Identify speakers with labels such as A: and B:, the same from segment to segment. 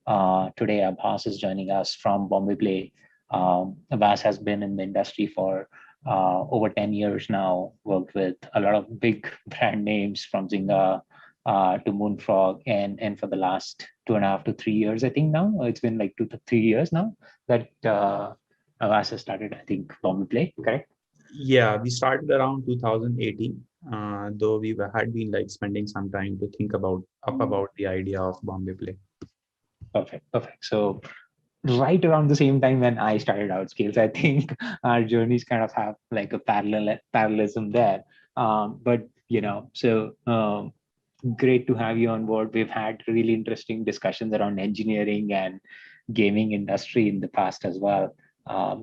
A: Today, Abhas is joining us from Bombay Play. Abhas has been in the industry for over 10 years now, worked with a lot of big brand names from Zynga to Moonfrog. And for the last 2.5 to 3 years, I think now, it's been like 2 to 3 years now that Abhas has started, I think, Bombay Play, correct?
B: Yeah, we started around 2018, though we had been like spending some time to think about the idea of Bombay Play.
A: Perfect, perfect. So right around the same time when I started Outscale. So I think our journeys kind of have like a parallelism there. But great to have you on board. We've had really interesting discussions around engineering and gaming industry in the past as well.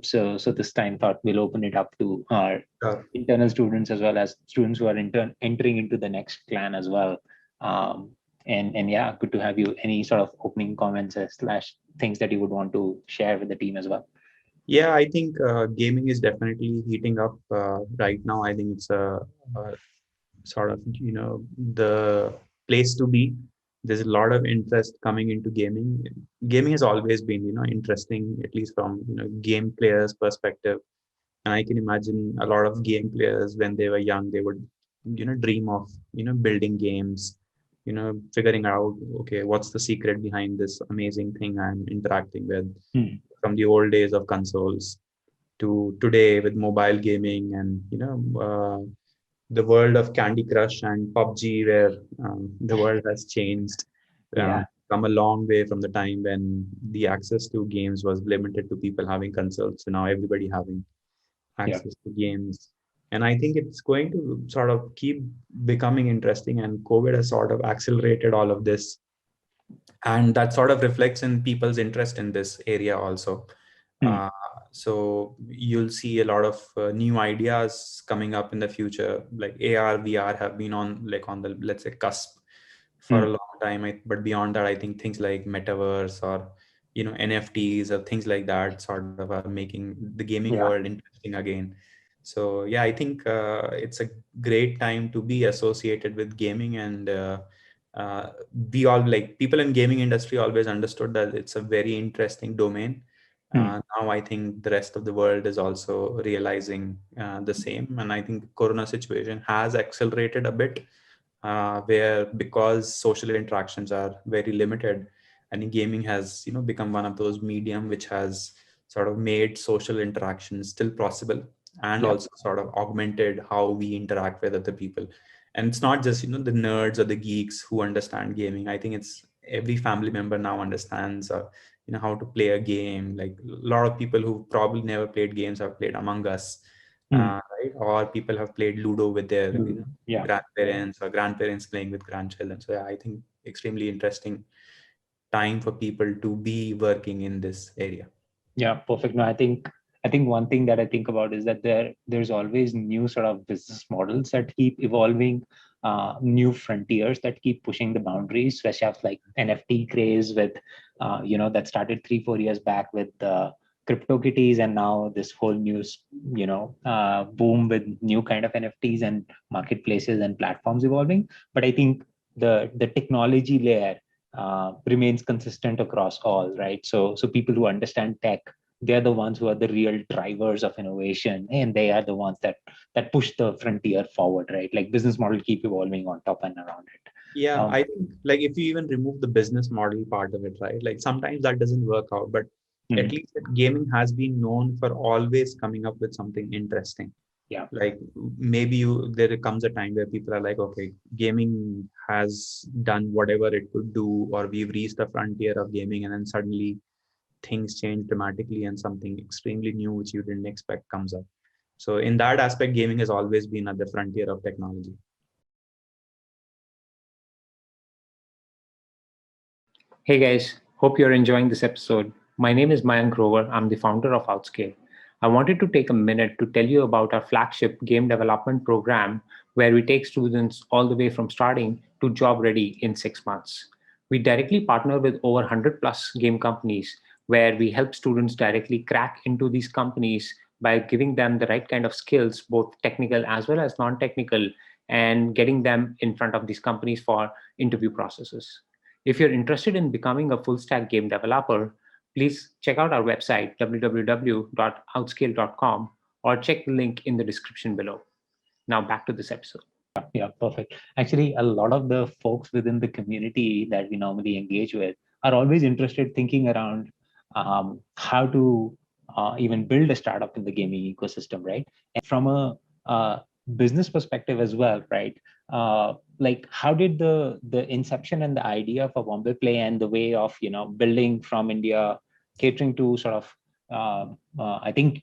A: So this time thought we'll open it up to our
B: Sure.
A: internal students as well as students who are entering into the next clan as well. Um, and yeah, good to have you. Any sort of opening comments slash things that you would want to share with the team as well?
B: Yeah, I think gaming is definitely heating up right now. I think it's a sort of the place to be. There's a lot of interest coming into gaming. Gaming has always been interesting, at least from game players' perspective. And I can imagine a lot of game players when they were young, they would dream of building games, figuring out, okay, what's the secret behind this amazing thing I'm interacting with,
A: Hmm.
B: from the old days of consoles to today with mobile gaming and the world of Candy Crush and PUBG, where the world has changed,
A: Yeah,
B: come a long way from the time when the access to games was limited to people having consoles. So now everybody having
A: yeah,
B: access to games. And I think it's going to sort of keep becoming interesting. And COVID has sort of accelerated all of this. And that sort of reflects in people's interest in this area also.
A: hmm.
B: Uh, so you'll see a lot of new ideas coming up in the future, like AR, VR have been on the, let's say, cusp for a
A: Hmm.
B: long time. But beyond that, I think things like metaverse or NFTs or things like that sort of are making the gaming
A: Yeah,
B: world interesting again. So yeah, I think it's a great time to be associated with gaming, and we all, like, people in gaming industry always understood that it's a very interesting domain.
A: hmm.
B: Now I think the rest of the world is also realizing the same, and I think the Corona situation has accelerated a bit, where because social interactions are very limited, I think gaming has become one of those medium which has sort of made social interactions still possible, and
A: Yeah,
B: also sort of augmented how we interact with other people. And it's not just the nerds or the geeks who understand gaming. I think it's every family member now understands how to play a game. Like a lot of people who probably never played games have played Among Us,
A: hmm.
B: right? Or people have played Ludo with their
A: Yeah.
B: grandparents, or grandparents playing with grandchildren. So yeah, I think extremely interesting time for people to be working in this area.
A: Yeah, perfect. No, I think one thing that I think about is that there's always new sort of business models that keep evolving, new frontiers that keep pushing the boundaries, especially have like NFT craze with, that started 3 4 years back with the CryptoKitties, and now this whole new, boom with new kind of NFTs and marketplaces and platforms evolving. But I think the technology layer remains consistent across all, right? So people who understand tech, they're the ones who are the real drivers of innovation, and they are the ones that push the frontier forward, right? Like business model keep evolving on top and around it.
B: Yeah,
A: Um,
B: I think, like, if you even remove the business model part of it, right? Like sometimes that doesn't work out, but at
A: hmm,
B: least gaming has been known for always coming up with something interesting.
A: yeah,
B: Like maybe there comes a time where people are like, okay, gaming has done whatever it could do, or we've reached the frontier of gaming, and then suddenly things change dramatically and something extremely new which you didn't expect comes up. So in that aspect, gaming has always been at the frontier of technology.
A: Hey guys, hope you're enjoying this episode. My name is Mayank Grover. I'm the founder of Outscale. I wanted to take a minute to tell you about our flagship game development program where we take students all the way from starting to job ready in 6 months. We directly partner with over 100 plus game companies where we help students directly crack into these companies by giving them the right kind of skills, both technical as well as non technical, and getting them in front of these companies for interview processes. If you're interested in becoming a full stack game developer, please check out our website, www.outscale.com, or check the link in the description below. Now back to this episode. Yeah, perfect. Actually, a lot of the folks within the community that we normally engage with are always interested thinking around how to even build a startup in the gaming ecosystem, right? And from a business perspective as well, right? Like, how did the inception and the idea for Bombay play and the way of building from India, catering to sort of I think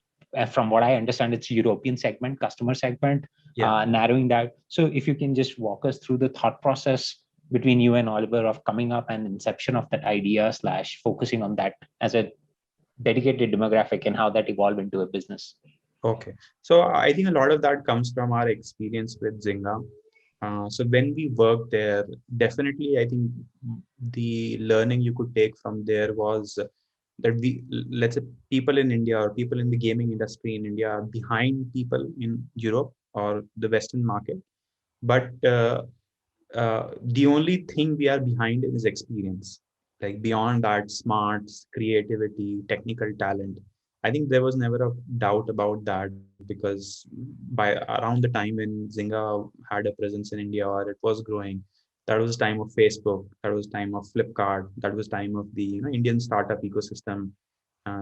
A: from what I understand, it's European segment, customer segment, narrowing that. So if you can just walk us through the thought process between you and Oliver of coming up and inception of that idea slash focusing on that as a dedicated demographic and how that evolved into a business.
B: Okay. So I think a lot of that comes from our experience with Zynga. So when we worked there, definitely I think the learning you could take from there was that let's say people in India or people in the gaming industry in India are behind people in Europe or the Western market. But the only thing we are behind in is experience. Like beyond that, smarts, creativity, technical talent. I think there was never a doubt about that because by around the time when Zynga had a presence in India or it was growing, that was time of Facebook, that was time of Flipkart, that was time of the Indian startup ecosystem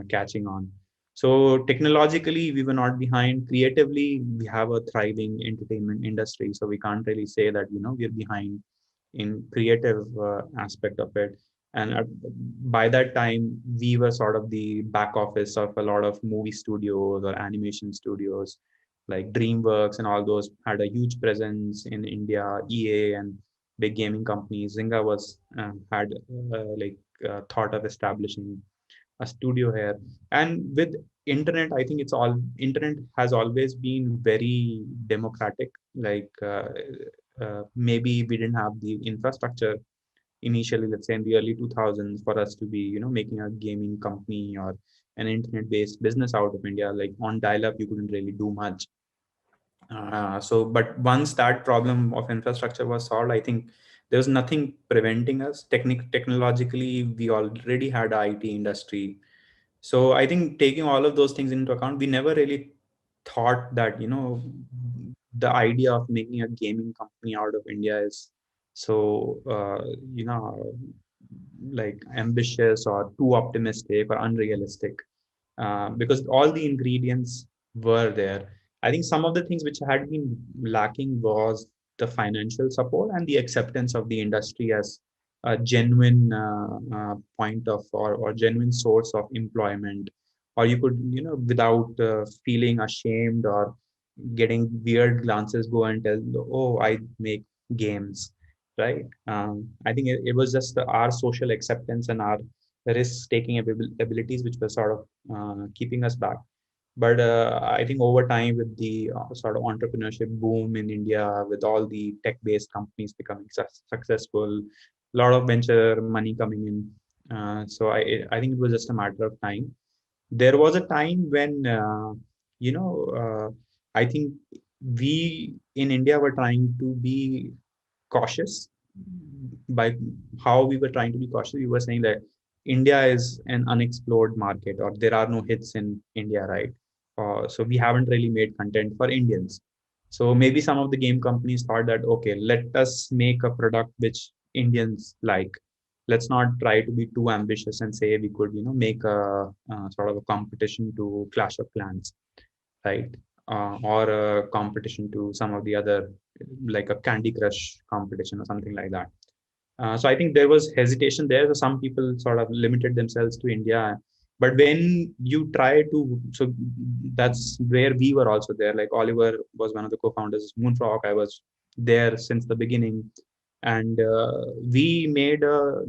B: catching on. So technologically, we were not behind. Creatively, we have a thriving entertainment industry, so we can't really say that we're behind in creative aspect of it. And by that time, we were sort of the back office of a lot of movie studios or animation studios, like DreamWorks and all those had a huge presence in India. EA and big gaming companies. Zynga was had thought of establishing a studio here. And with internet, I think it's all internet has always been very democratic. Maybe we didn't have the infrastructure initially, let's say in the early 2000s, for us to be making a gaming company or an internet based business out of India. Like on dial up you couldn't really do much. But once that problem of infrastructure was solved, I think there was nothing preventing us. Technologically, we already had a IT industry. So I think taking all of those things into account, we never really thought that the idea of making a gaming company out of India is so like ambitious or too optimistic or unrealistic, because all the ingredients were there. I think some of the things which had been lacking was the financial support and the acceptance of the industry as a genuine point of or genuine source of employment, or you could without feeling ashamed or getting weird glances go and tell, oh, I make games, right? I think it was just our social acceptance and our risk taking abilities which were sort of keeping us back. But I think over time, with the sort of entrepreneurship boom in India, with all the tech-based companies becoming successful, a lot of venture money coming in. So I think it was just a matter of time. There was a time when you know I think we in India were trying to be cautious. By how we were trying to be cautious, we were saying that India is an unexplored market, or there are no hits in India, right? So we haven't really made content for Indians. So maybe some of the game companies thought that, okay, let us make a product which Indians like. Let's not try to be too ambitious and say we could, make a sort of a competition to Clash of Clans, right? Or a competition to some of the other, like a Candy Crush competition or something like that. So I think there was hesitation there. So some people sort of limited themselves to India. But when you try to, so that's where we were also there. Like Oliver was one of the co-founders, Moonfrog. I was there since the beginning. And we made a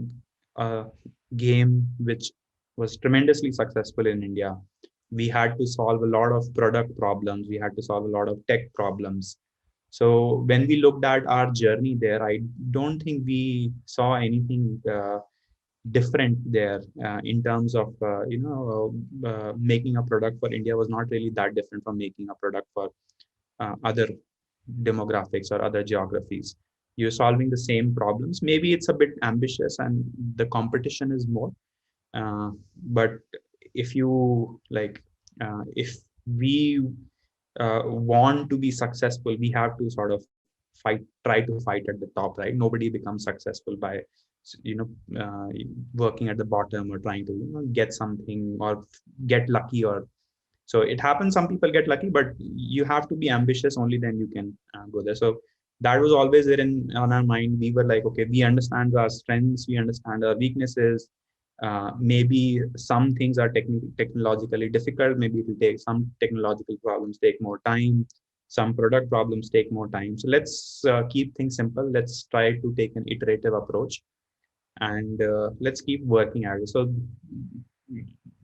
B: game which was tremendously successful in India. We had to solve a lot of product problems. We had to solve a lot of tech problems. So when we looked at our journey there, I don't think we saw anything different there in terms of making a product for India was not really that different from making a product for other demographics or other geographies. you're solving the same problems. Maybe it's a bit ambitious and the competition is more. But if you like, if we want to be successful, we have to sort of try to fight at the top, right? Nobody becomes successful by, you know, working at the bottom or trying to, get something or get lucky. Or so it happens, some people get lucky, but you have to be ambitious, only then you can go there. So that was always there in on our mind. We were like, okay, we understand our strengths, we understand our weaknesses. Maybe some things are technologically difficult, maybe it will take some technological problems take more time, some product problems take more time. So let's keep things simple, let's try to take an iterative approach, and let's keep working at it. So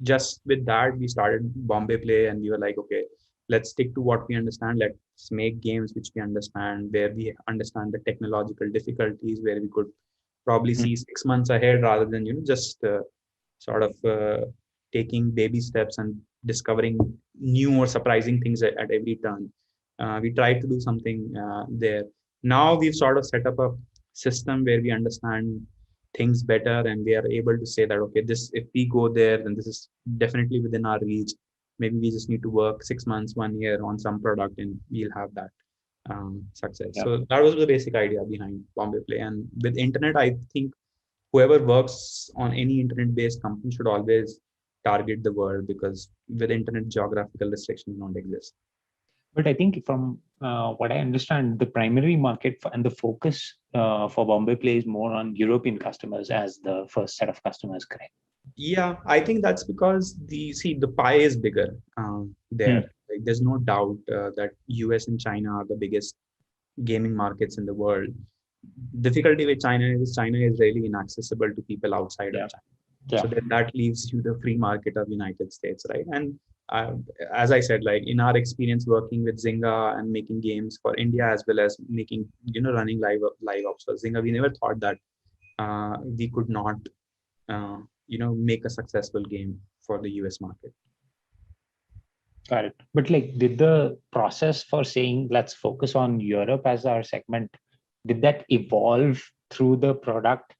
B: just with that, we started Bombay Play, and we were like, okay, let's stick to what we understand. Let's make games which we understand, where we understand the technological difficulties, where we could probably see 6 months ahead, rather than just sort of taking baby steps and discovering new or surprising things at every turn. We tried to do something there. Now we've sort of set up a system where we understand things better, and we are able to say that, okay, this, if we go there, then this is definitely within our reach. Maybe we just need to work 6 months, 1 year on some product, and we'll have that success.
A: Yeah.
B: So that was the basic idea behind Bombay Play. And with internet, I think whoever works on any internet based company should always target the world, because with internet, geographical restrictions don't exist.
A: But I think from what I understand, the primary market and the focus for Bombay Play is more on European customers as the first set of customers, correct?
B: Yeah, I think that's because the pie is bigger there. Like, there's no doubt that US and China are the biggest gaming markets in the world. Difficulty with China is really inaccessible to people outside of China. So then that leaves you the free market of United States, right? And uh, as I said, like in our experience working with Zynga and making games for India, as well as making, running live ops for Zynga, we never thought that we could not uh, make a successful game for the US market.
A: Got it. But like, did the process for saying let's focus on Europe as our segment, did that evolve through the product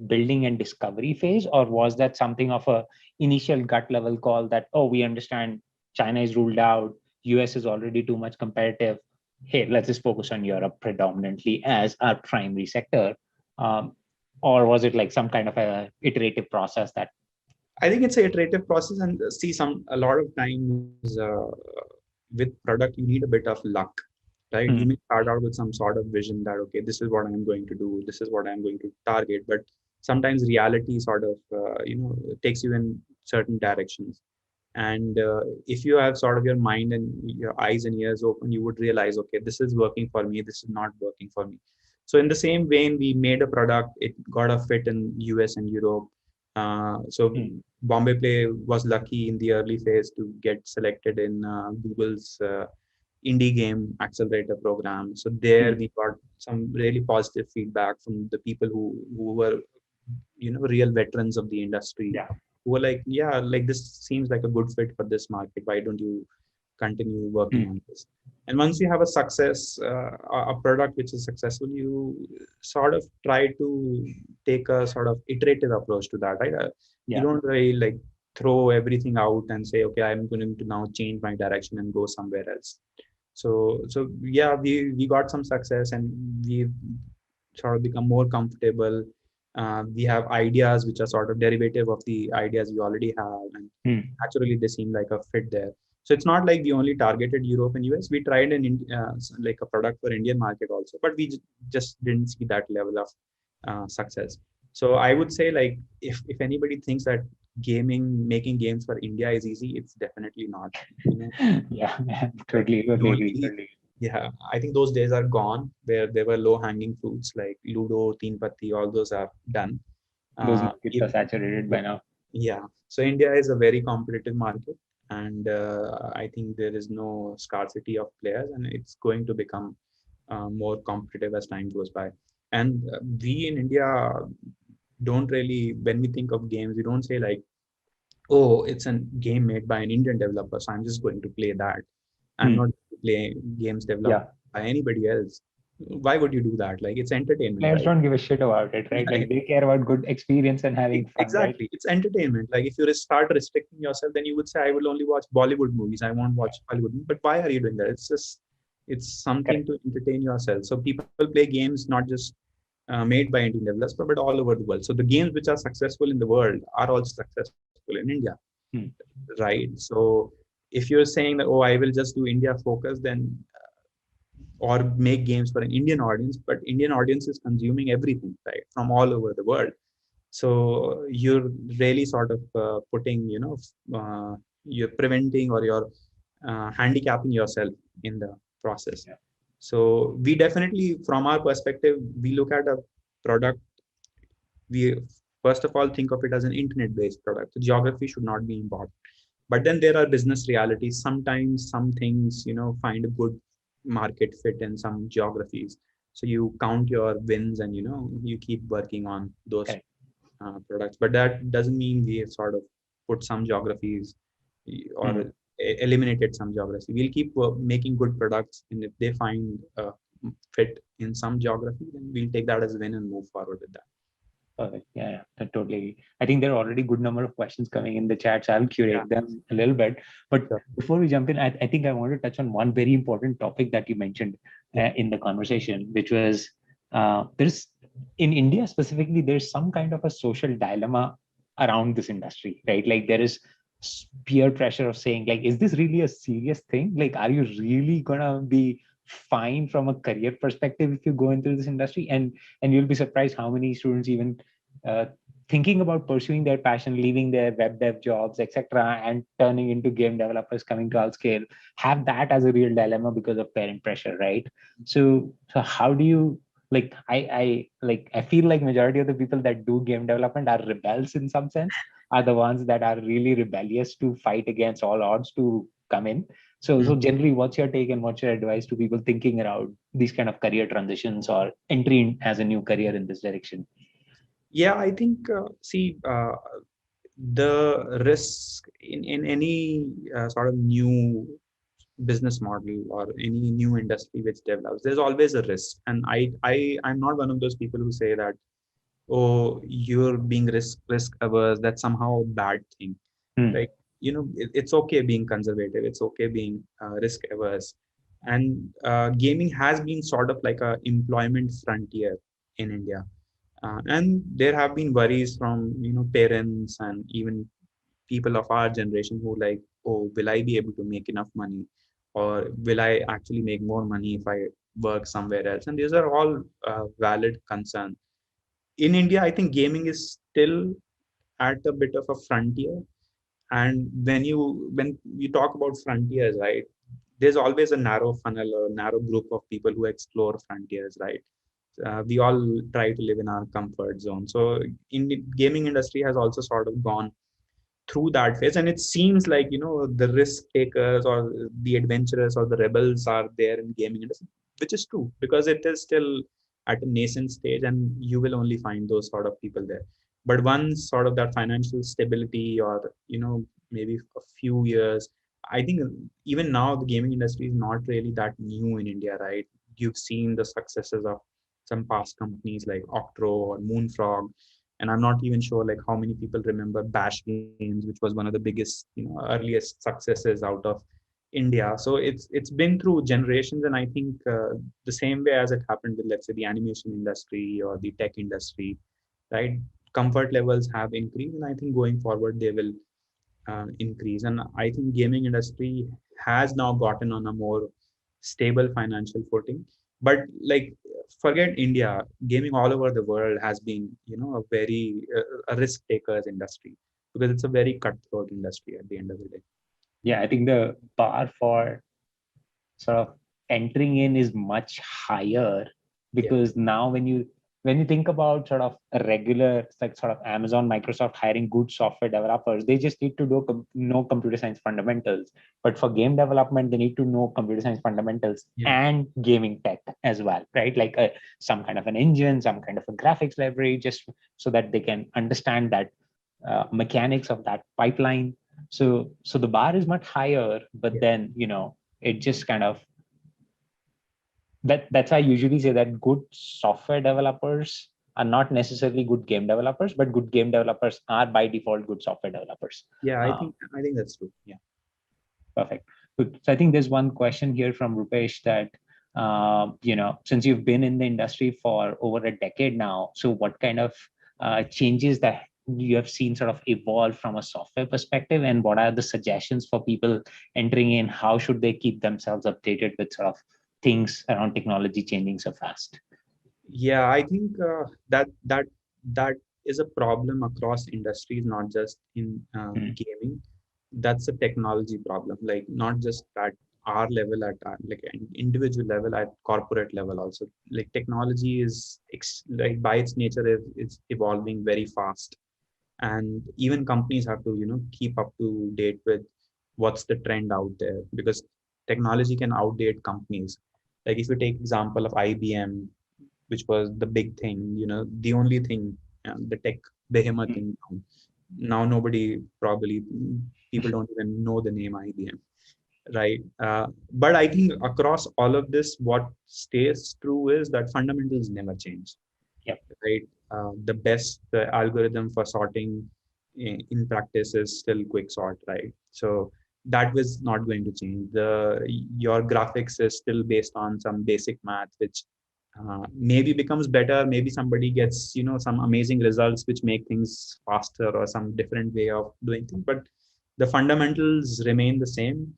A: building and discovery phase, or was that something of a initial gut level call that, oh, we understand China is ruled out, US is already too much competitive, hey, let's just focus on Europe predominantly as our primary sector? Or was it like some kind of a iterative process that?
B: I think it's an iterative process, and see, a lot of times with product you need a bit of luck, right? You may start out with some sort of vision that, okay, this is what I'm going to do, this is what I'm going to target, but sometimes reality sort of takes you in certain directions. And if you have sort of your mind and your eyes and ears open, you would realize, okay, this is working for me, this is not working for me. So in the same vein, we made a product, it got a fit in US and Europe. So Bombay Play was lucky in the early phase to get selected in Google's indie game accelerator program. So there we got some really positive feedback from the people who were real veterans of the industry, who were like, yeah, like this seems like a good fit for this market, why don't you continue working on this? And once you have a success, a product which is successful, you sort of try to take a sort of iterative approach to that, right? You don't really like throw everything out and say, okay, I'm going to now change my direction and go somewhere else. So yeah, we got some success, and we sort of become more comfortable. We have ideas which are sort of derivative of the ideas we already have, and naturally they seem like a fit there. So it's not like we only targeted Europe and US. We tried like a product for Indian market also, but we just didn't see that level of success. So I would say, like, if anybody thinks that making games for India is easy, it's definitely not.
A: Yeah, totally agree.
B: Yeah, I think those days are gone where there were low hanging fruits like Ludo, Teen Patti, all those are done.
A: Those markets are saturated by now.
B: Yeah, so India is a very competitive market, and I think there is no scarcity of players, and it's going to become more competitive as time goes by. And we in India don't really, when we think of games, we don't say like, oh, it's a game made by an Indian developer, so I'm just going to play that. I'm not going to play games developed by anybody else. Why would you do that? Like, it's entertainment,
A: Players
B: right?
A: don't give a shit about it, right? Like they care about good experience and having fun, right?
B: Exactly, it's entertainment. Like, if you start restricting yourself, then you would say, I will only watch Bollywood movies, I won't watch Hollywood movies. But why are you doing that? It's just, it's something
A: Correct.
B: to entertain yourself. So people play games not just made by Indian developers, but all over the world. So the games which are successful in the world are also successful in India,
A: Hmm.
B: right? So if you're saying that, oh, I will just do India focus, then or make games for an Indian audience, but Indian audience is consuming everything, right, from all over the world. So you're really sort of putting, you're preventing, or you're handicapping yourself in the process.
A: Yeah.
B: So we definitely, from our perspective, we look at a product. We first of all think of it as an internet-based product. The geography should not be important. But then there are business realities. Sometimes some things, find a good market fit in some geographies. So you count your wins, and you keep working on those
A: Correct.
B: products. But that doesn't mean we have sort of put some geographies, or
A: Hmm.
B: eliminated some geography. We'll keep making good products, and if they find fit in some geography, then we'll take that as a win and move forward with that.
A: Perfect. Yeah, yeah, totally. I think there are already good number of questions coming in the chat, so I'll
B: Yeah,
A: curate them a little bit. But
B: sure.
A: before we jump in, I think I want to touch on one very important topic that you mentioned
B: Yeah.
A: in the conversation, which was there's in India specifically, there's some kind of a social dilemma around this industry, right? Like there is peer pressure of saying, like, is this really a serious thing? Like, are you really gonna be fine from a career perspective if you go into this industry? And you'll be surprised how many students even uh, thinking about pursuing their passion, leaving their web dev jobs, etc., and turning into game developers, coming to Outscale, have that as a real dilemma because of parent pressure, right? So how do you like? I feel like majority of the people that do game development are rebels in some sense, are the ones that are really rebellious to fight against all odds to come in. So
B: Mhm.
A: generally, what's your take and what's your advice to people thinking around these kind of career transitions or entry as a new career in this direction?
B: Yeah, I think, see, the risk in any sort of new business model or any new industry which develops, there's always a risk. And I'm not one of those people who say that, oh, you're being risk averse, that's somehow a bad thing.
A: Hmm.
B: Like, it's okay being conservative, it's okay being risk averse. And gaming has been sort of like a employment frontier in India. And there have been worries from, parents and even people of our generation who, like, oh, will I be able to make enough money, or will I actually make more money if I work somewhere else? And these are all valid concerns. In India, I think gaming is still at a bit of a frontier. And when you talk about frontiers, right, there's always a narrow funnel or a narrow group of people who explore frontiers, right? We all try to live in our comfort zone. So in the gaming industry has also sort of gone through that phase, and it seems like, the risk takers or the adventurers or the rebels are there in gaming industry, which is true, because it is still at a nascent stage, and you will only find those sort of people there. But once sort of that financial stability, or maybe a few years, I think even now the gaming industry is not really that new in India, right? You've seen the successes of some past companies like Octro or Moonfrog. And I'm not even sure like how many people remember Bash Games, which was one of the biggest, earliest successes out of India. So it's been through generations. And I think the same way as it happened with, let's say, the animation industry or the tech industry, right, comfort levels have increased, and I think going forward they will increase. And I think gaming industry has now gotten on a more stable financial footing. But like, forget India, gaming all over the world has been, a very a risk takers industry, because it's a very cutthroat industry at the end of the day.
A: Yeah, I think the bar for sort of entering in is much higher,
B: Yeah.
A: because now when you think about sort of a regular, like sort of Amazon, Microsoft hiring good software developers, they just need to know computer science fundamentals. But for game development, they need to know computer science fundamentals
B: Yeah.
A: and gaming tech as well, right? Like some kind of an engine, some kind of a graphics library, just so that they can understand that mechanics of that pipeline. So the bar is much higher, but
B: Yeah.
A: then it just kind of that's why I usually say that good software developers are not necessarily good game developers, but good game developers are by default good software developers.
B: Yeah, I
A: Um,
B: think I think that's true. Yeah.
A: Perfect. Good. So I think there's one question here from Rupesh that, since you've been in the industry for over a decade now, so what kind of changes that you have seen sort of evolve from a software perspective, and what are the suggestions for people entering in? How should they keep themselves updated with sort of things around technology changing so fast?
B: Yeah, I think that is a problem across industries, not just in
A: Mm,
B: gaming. That's a technology problem, like not just at our level, at our, like an individual level, at corporate level also. Like technology is like by its nature is evolving very fast, and even companies have to keep up to date with what's the trend out there, because technology can outdate companies. Like if you take example of IBM, which was the big thing, the only thing, the tech behemoth
A: mm,
B: in town. Now nobody probably, people don't even know the name IBM, right? But I think across all of this, what stays true is that fundamentals never change,
A: yep.
B: right? The best algorithm for sorting in practice is still quick sort, right? So that was not going to change. Your graphics is still based on some basic math, which maybe becomes better. Maybe somebody gets some amazing results which make things faster, or some different way of doing things. But the fundamentals remain the same.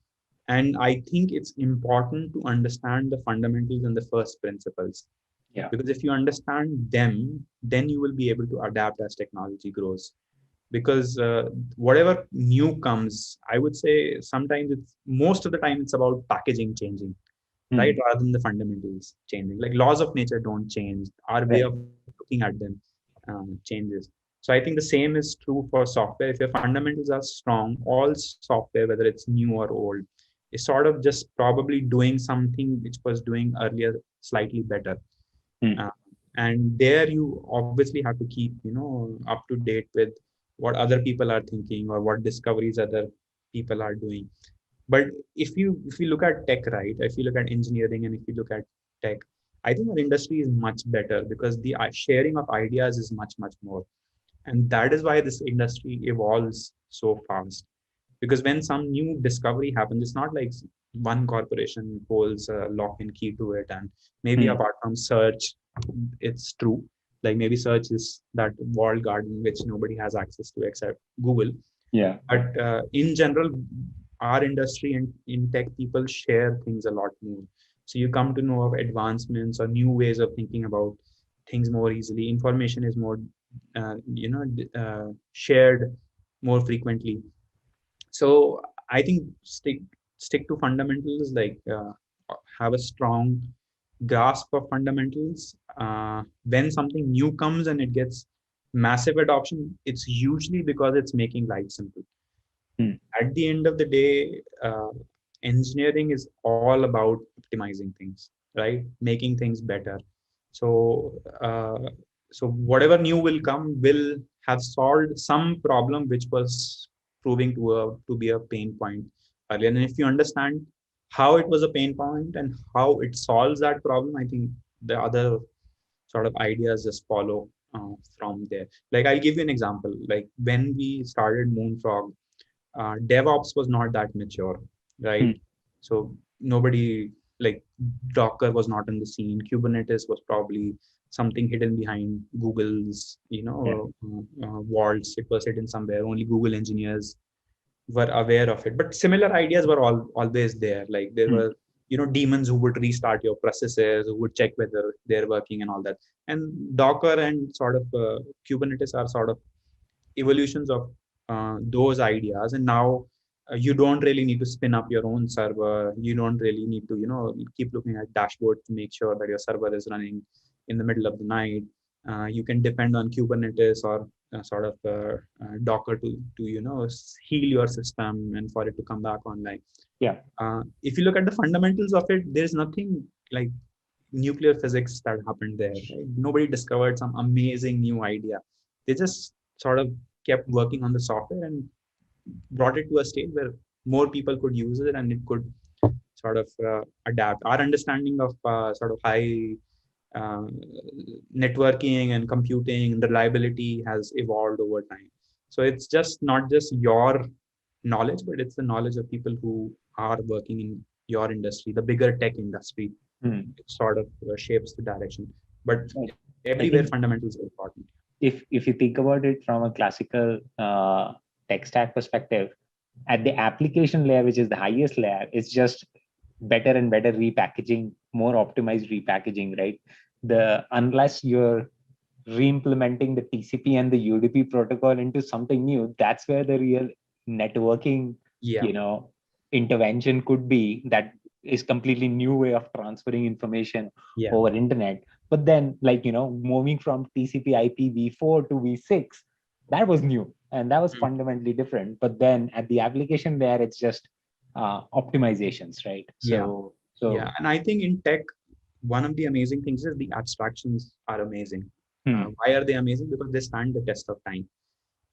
B: And I think it's important to understand the fundamentals and the first principles,
A: Yeah.
B: because if you understand them, then you will be able to adapt as technology grows. Because whatever new comes, I would say sometimes it's most of the time it's about packaging changing, right,
A: Mm,
B: rather than the fundamentals changing. Like laws of nature don't change, our way
A: right.
B: of looking at them changes. So I think the same is true for software. If your fundamentals are strong, all software, whether it's new or old, is sort of just probably doing something which was doing earlier slightly better.
A: Mm,
B: uh, and there you obviously have to keep up to date with what other people are thinking, or what discoveries other people are doing. But if you look at tech, right, if you look at engineering and if you look at tech, I think our industry is much better because the sharing of ideas is much much more. And that is why this industry evolves so fast. Because when some new discovery happens, it's not like one corporation holds a lock and key to it. And maybe
A: mm,
B: apart from search, it's true. Like maybe search is that walled garden which nobody has access to except Google.
A: yeah.
B: But in general, our industry and in tech, people share things a lot more. So you come to know of advancements or new ways of thinking about things more easily. Information is more, shared more frequently. So I think stick to fundamentals, like have a strong grasp of fundamentals. When something new comes and it gets massive adoption, it's usually because it's making life simple.
A: Mm,
B: At the end of the day, engineering is all about optimizing things, right? Making things better. So, so whatever new will come will have solved some problem which was proving to be a pain point earlier. And if you understand how it was a pain point and how it solves that problem, I think the other sort of ideas just follow from there. Like I'll give you an example. Like when we started Moonfrog, DevOps was not that mature, right?
A: mm,
B: So nobody, like Docker was not in the scene. Kubernetes was probably something hidden behind Google's,
A: yeah.
B: walls. It was hidden somewhere. Only Google engineers were aware of it. But similar ideas were always there. Like there
A: Mm,
B: were, demons who would restart your processes, who would check whether they're working and all that. And Docker and sort of Kubernetes are sort of evolutions of those ideas. And now you don't really need to spin up your own server. You don't really need to keep looking at dashboard to make sure that your server is running in the middle of the night. You can depend on Kubernetes or sort of Docker to heal your system and for it to come back online.
A: yeah.
B: If you look at the fundamentals of it, there's nothing like nuclear physics that happened there, right? Nobody discovered some amazing new idea. They just sort of kept working on the software and brought it to a state where more people could use it, and it could sort of adapt. Our understanding of sort of high uh, networking and computing and reliability has evolved over time. So it's just not just your knowledge, but it's the knowledge of people who are working in your industry, the bigger tech industry.
A: Hmm.
B: It sort of shapes the direction. But
A: So I
B: everywhere
A: think
B: fundamentals are important.
A: if you think about it from a classical tech stack perspective, at the application layer, which is the highest layer, it's just better and better repackaging, more optimized repackaging, right? The unless you're re-implementing the TCP and the UDP protocol into something new, that's where the real networking,
B: Yeah,
A: intervention could be. That is completely new way of transferring information
B: yeah,
A: over internet. But then, like, moving from TCP IP v4 to v6, that was new and that was
B: mm,
A: fundamentally different. But then at the application layer, it's just optimizations, right?
B: yeah,
A: So
B: yeah.
A: so
B: And I think in tech, one of the amazing things is the abstractions are amazing.
A: hmm,
B: Why are they amazing? Because they stand the test of time,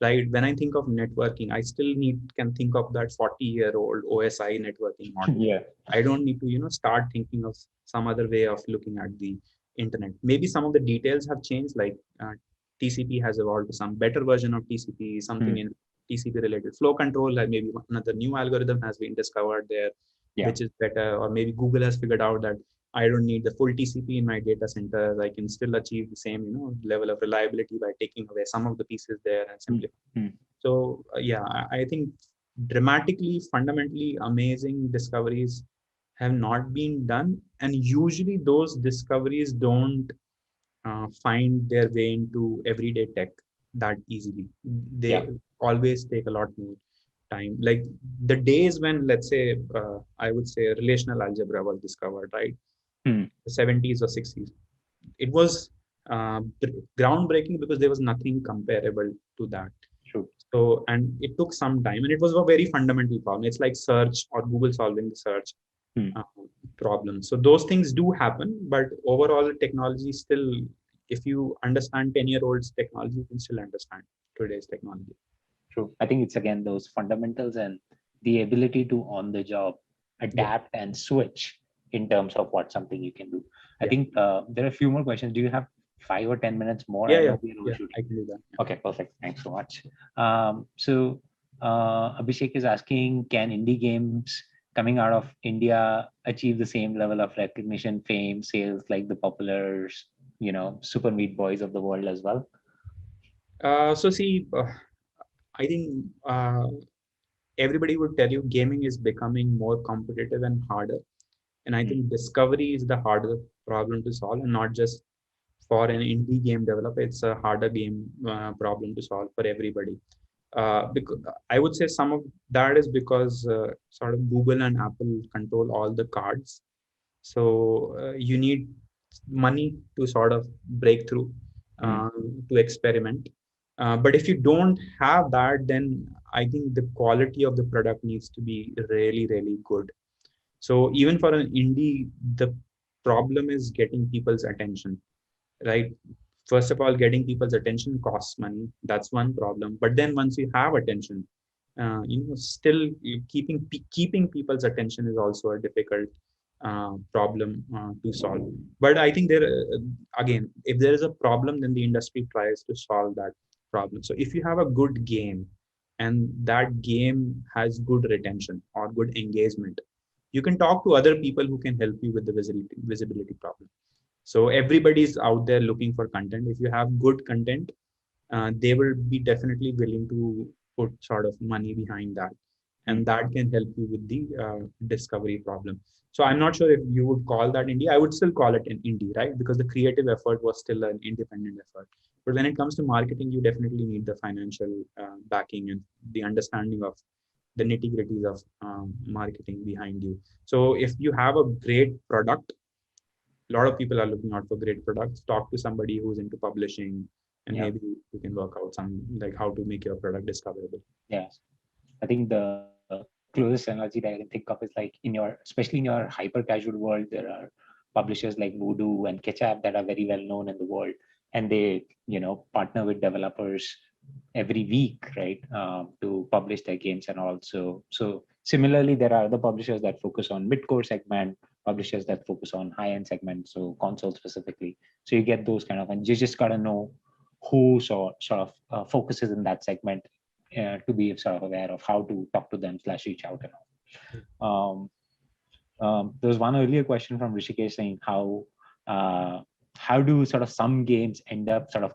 B: right? When I think of networking, I still can think of that 40-year-old OSI networking model.
A: yeah.
B: I don't need to, start thinking of some other way of looking at the internet. Maybe some of the details have changed, like TCP has evolved to some better version of TCP, something
A: Hmm,
B: in TCP related flow control, like maybe another new algorithm has been discovered there,
A: yeah.
B: which is better, or maybe Google has figured out that I don't need the full TCP in my data centers. I can still achieve the same, level of reliability by taking away some of the pieces there and
A: Hmm,
B: simplify.
A: hmm,
B: So yeah, I think dramatically, fundamentally amazing discoveries have not been done, and usually those discoveries don't find their way into everyday tech that easily.
A: yeah.
B: They always take a lot more time. Like the days when, let's say, I would say relational algebra was discovered, right?
A: Hmm,
B: The 70s or 60s. It was groundbreaking because there was nothing comparable to that.
A: true.
B: So, and it took some time, and it was a very fundamental problem. It's like search or Google solving the search
A: Hmm.
B: uh, problem. So those things do happen, but overall technology still, if you understand 10-year-olds technology, you can still understand today's technology.
A: True. I think it's again those fundamentals and the ability to on the job
B: Yeah,
A: adapt and switch in terms of what something you can do. I
B: yeah,
A: think there are a few more questions. Do you have 5 or 10 minutes more?
B: yeah,
A: I
B: yeah,
A: know we're
B: yeah.
A: overshooting.
B: I can do that.
A: Okay, perfect. Thanks so much. So Abhishek is asking, can indie games coming out of India achieve the same level of recognition, fame, sales like the popular, super meat boys of the world as well?
B: So see, I think everybody would tell you gaming is becoming more competitive and harder. And I
A: Hmm.
B: think discovery is the harder problem to solve, and not just for an indie game developer. It's a harder game problem to solve for everybody. Because I would say some of that is because sort of Google and Apple control all the cards. So you need money to sort of break through,
A: Hmm.
B: to experiment. But if you don't have that, then I think the quality of the product needs to be really, really good. So even for an indie, the problem is getting people's attention, right? First of all, getting people's attention costs money. That's one problem. But then once you have attention, still keeping people's attention is also a difficult problem to solve. But I think again, if there is a problem, then the industry tries to solve that problem. So if you have a good game and that game has good retention or good engagement, you can talk to other people who can help you with the visibility problem. So everybody's out there looking for content. If you have good content, they will be definitely willing to put sort of money behind that,
A: Hmm.
B: and that can help you with the discovery problem. So I'm not sure if you would call that indie. I would still call it an indie, right? Because the creative effort was still an independent effort. But when it comes to marketing, you definitely need the financial backing and the understanding of the nitty gritties of marketing behind you. So if you have a great product, a lot of people are looking out for great products. Talk to somebody who's into publishing, and
A: Yeah.
B: maybe you can work out some, like, how to make your product discoverable.
A: Yeah. I think the closest analogy that I can think of is like especially in your hyper casual world, there are publishers like Voodoo and Ketchup that are very well known in the world, and they partner with developers every week, right, to publish their games and all. So Similarly, there are other publishers that focus on mid-core segment, publishers that focus on high-end segment, so console specifically. So you get those kind of, and you just gotta know who sort of focuses in that segment to be sort of aware of how to talk to them / reach out and all. There was one earlier question from Rishikesh saying how do sort of some games end up sort of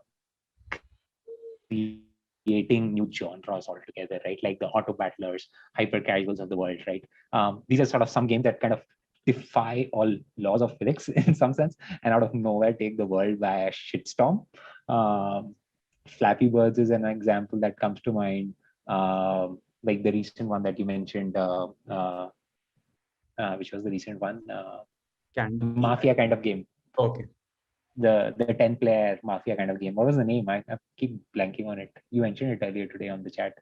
A: creating new genres altogether, right? Like the auto battlers, hyper casuals of the world, right? These are sort of some games that kind of defy all laws of physics in some sense, and out of nowhere take the world by a shitstorm. Flappy Birds is an example that comes to mind. Like the recent one that you mentioned, which was the recent one,
B: Candy.
A: Mafia kind of game.
B: Okay.
A: The 10-player Mafia kind of game. What was the name? I keep blanking on it. You mentioned it earlier today on the chat.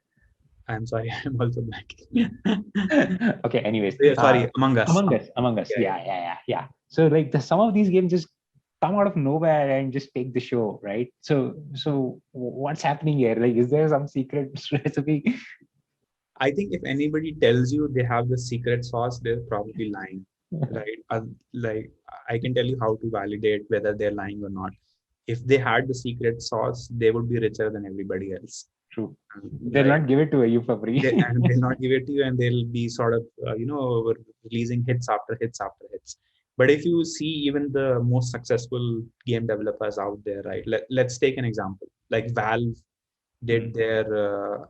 B: I'm sorry, I'm also blanking.
A: Okay, anyways.
B: Yeah, sorry, Among Us.
A: Among Us. Yeah. So like some of these games just come out of nowhere and just take the show, right? So what's happening here? Like, is there some secret recipe?
B: I think if anybody tells you they have the secret sauce, they're probably lying, right? Like I can tell you how to validate whether they're lying or not. If they had the secret sauce, they would be richer than everybody else.
A: True. They'll not give it to you for free.
B: And they'll not give it to you, and they'll be sort of releasing hits after hits after hits. But if you see even the most successful game developers out there, right? Let's take an example. Like Valve did their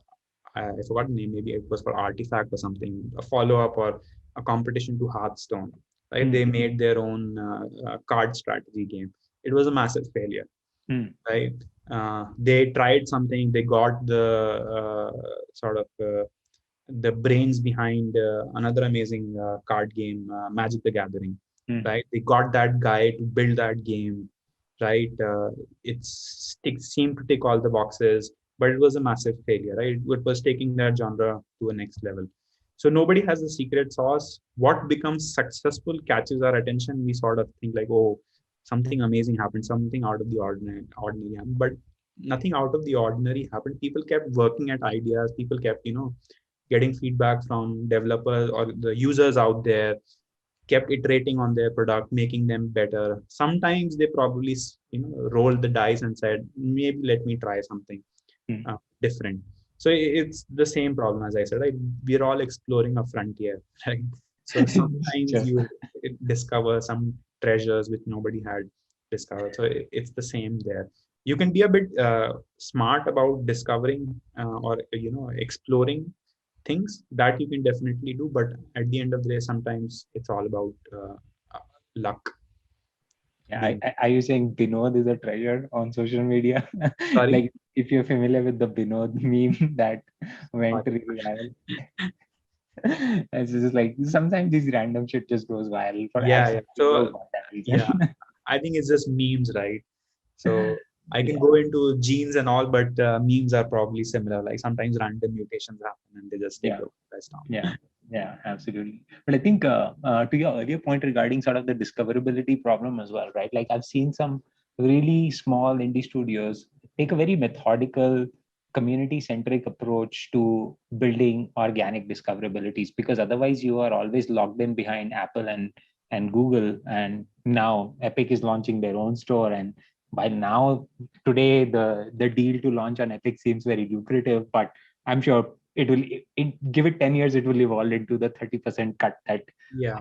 B: I forgot the name. Maybe it was for Artifact or something, a follow-up or a competition to Hearthstone. Right? They made their own card strategy game. It was a massive failure. Right? They tried something. They got the the brains behind another amazing card game, Magic the Gathering. Right? They got that guy to build that game. Right? It seemed to tick all the boxes, but it was a massive failure. Right? It was taking that genre to a next level. So nobody has a secret sauce. What becomes successful catches our attention. We sort of think like, oh, something amazing happened, something out of the ordinary happened. But nothing out of the ordinary happened. People kept working at ideas. People kept, getting feedback from developers or the users out there, kept iterating on their product, making them better. Sometimes they probably, rolled the dice and said, maybe let me try something different. So it's the same problem as I said. Right? We're all exploring a frontier, right? So sometimes you discover some treasures which nobody had discovered. So it's the same there. You can be a bit smart about discovering or exploring things that you can definitely do, but at the end of the day, sometimes it's all about luck.
A: Yeah, are you saying Binod is a treasure on social media?
B: Sorry?
A: Like if you're familiar with the Binod meme that went really viral. It's just like sometimes these random shit just goes viral for
B: So
A: reason.
B: I think it's just memes, right? So I can go into genes and all, but memes are probably similar. Like sometimes random mutations happen and they just take the best down.
A: Yeah, absolutely. But I think to your earlier point regarding sort of the discoverability problem as well, right? Like I've seen some really small indie studios take a very methodical, community-centric approach to building organic discoverabilities, because otherwise you are always locked in behind Apple and Google. And now Epic is launching their own store, and by now today the deal to launch on Epic seems very lucrative, but I'm sure it will give it 10 years, it will evolve into the 30% cut that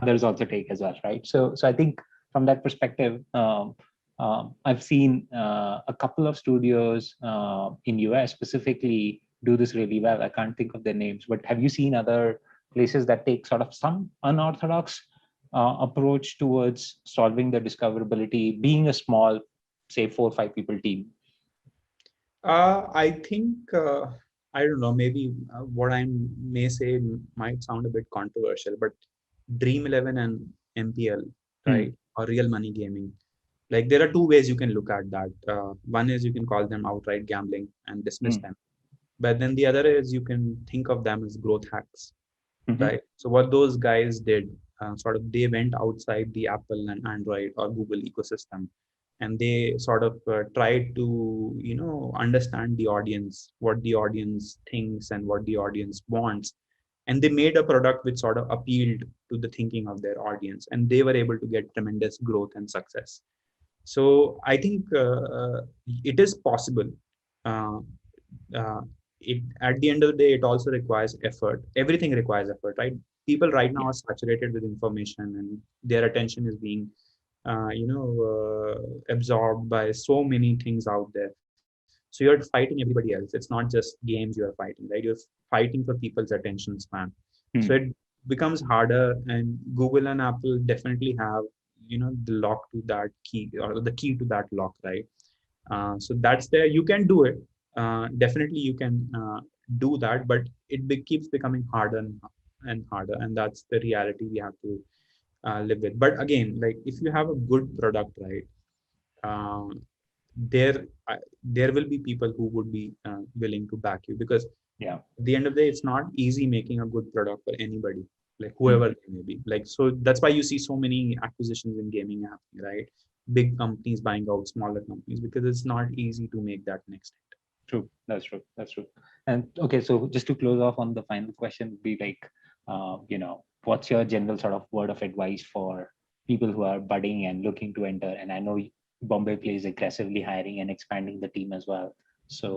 A: others also take as well, right? So I think from that perspective, I've seen a couple of studios in US specifically do this really well. I can't think of their names, but have you seen other places that take sort of some unorthodox approach towards solving the discoverability, being a small, say 4 or 5 people team?
B: I think I don't know. Maybe what I may say might sound a bit controversial, but Dream 11 and MPL, right, or real money gaming. Like there are two ways you can look at that. One is you can call them outright gambling and dismiss them, but then the other is you can think of them as growth hacks, right? So what those guys did, they went outside the Apple and Android or Google ecosystem, and they sort of tried to understand the audience, what the audience thinks and what the audience wants, and they made a product which sort of appealed to the thinking of their audience, and they were able to get tremendous growth and success. So I think it is possible. Uh, uh, it At the end of the day, it also requires effort. Everything requires effort, right? People right now
A: Yeah.
B: are saturated with information, and their attention is being absorbed by so many things out there. So you're fighting everybody else. It's not just games you are fighting, right? You're fighting for people's attention span. So
A: Hmm.
B: it becomes harder, and Google and Apple definitely have, the lock to that key, or the key to that lock, right? So that's there. You can do it. Definitely, you can do that, but keeps becoming harder and harder, and that's the reality we have to live with. But again, like if you have a good product, right, uh, there there will be people who would be willing to back you, because
A: Yeah.
B: at the end of the day, it's not easy making a good product for anybody, like
A: Hmm.
B: whoever they may be. Like, so that's why you see so many acquisitions in gaming happening, right? Big companies buying out smaller companies, because it's not easy to make that next hit.
A: True. That's true. That's true. And okay, so just to close off on the final question, would be like, what's your general sort of word of advice for people who are budding and looking to enter? And I know Bombay plays aggressively hiring and expanding the team as well. So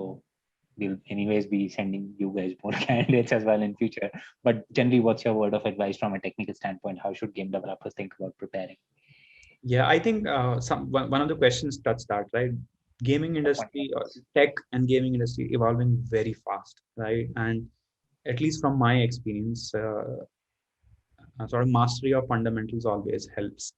A: we'll anyways be sending you guys more candidates as well in future. But generally, what's your word of advice from a technical standpoint? How should game developers think about preparing?
B: Yeah, I think one of the questions touched that, right? Gaming industry, or tech and gaming industry, evolving very fast, right? And at least from my experience, sort of mastery of fundamentals always helps.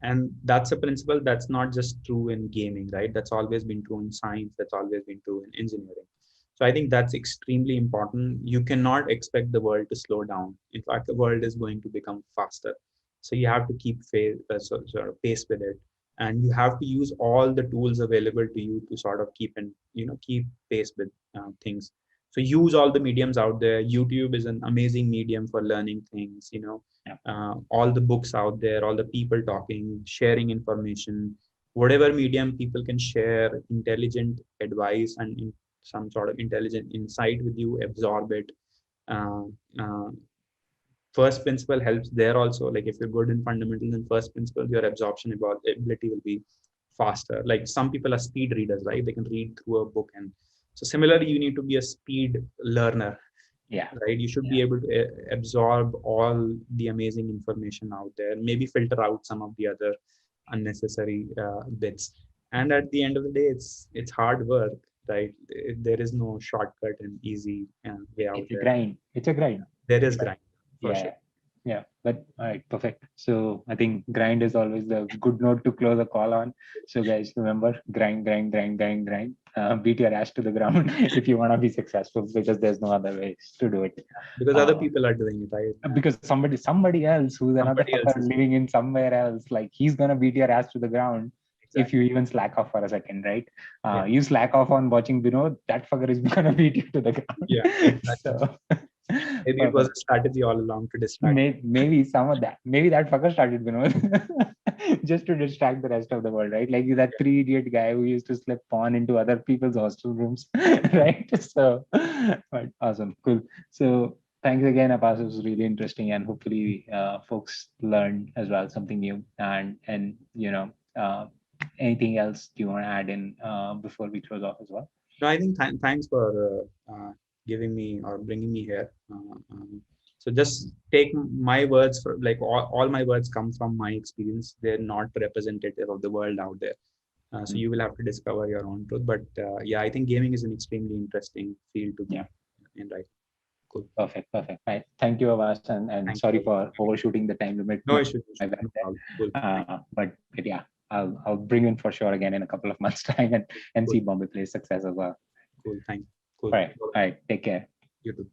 B: And that's a principle that's not just true in gaming, right? That's always been true in science, that's always been true in engineering. So I think that's extremely important. You cannot expect the world to slow down. In fact, the world is going to become faster. So you have to keep sort of pace with it, and you have to use all the tools available to you to sort of keep pace with things. So use all the mediums out there. YouTube is an amazing medium for learning things.
A: Yeah.
B: All the books out there, all the people talking, sharing information, whatever medium people can share intelligent advice and some sort of intelligent insight with you, absorb it. Uh, uh, First principle helps there also. Like if you're good in fundamentals and first principle, your absorption ability will be faster. Like some people are speed readers, right? They can read through a book, and so similarly, you need to be a speed learner,
A: Yeah.
B: right? You should
A: Yeah.
B: be able to absorb all the amazing information out there, maybe filter out some of the other unnecessary bits. And at the end of the day, it's hard work, right? There is no shortcut and easy way out
A: It's a
B: there.
A: grind. It's a grind.
B: There is
A: But
B: grind for
A: yeah.
B: sure.
A: Yeah, but all right, perfect. So I think grind is always the good note to close a call on. So guys, remember, grind, grind, grind, grind, grind. Beat your ass to the ground if you want to be successful, because there's no other way to do it.
B: Because other
A: Uh,
B: people are doing it, right?
A: because somebody else who's another
B: Somebody
A: fucker
B: else is
A: living in somewhere else, like he's gonna beat your ass to the ground if
B: exactly.
A: you even slack off for a second, right?
B: Yeah,
A: You slack off on watching Binod, that fucker is gonna beat you to the
B: yeah,
A: ground.
B: exactly.
A: So
B: Maybe it was a
A: perfect.
B: strategy all along to distract you.
A: Maybe some of that. Maybe that fucker started Vinod just to distract the rest of the world, right? Like that three idiot guy who used to slip porn into other people's hostel rooms, right? So, but awesome, cool. So, thanks again, Abhas. It was really interesting, and hopefully, folks learned as well something new. And anything else do you want to add in before we close off as well?
B: No, I think thanks for giving me or bringing me here. So just take my words for, like, all my words come from my experience. They're not representative of the world out there. So
A: Mm.
B: you will have to discover your own truth. But yeah, I think gaming is an extremely interesting field to
A: Yeah.
B: be in. Right. Cool.
A: Perfect, perfect. Right. Thank you, Avas, and
B: Thank
A: sorry
B: you.
A: for overshooting the time limit.
B: No issue.
A: My bad
B: No
A: there.
B: problem. Cool.
A: But yeah, I'll bring in for sure again in a couple of months' time and
B: Cool.
A: see Bombay Play's success as well.
B: Cool. Thanks. Cool.
A: All right. All right. Take care.
B: You too.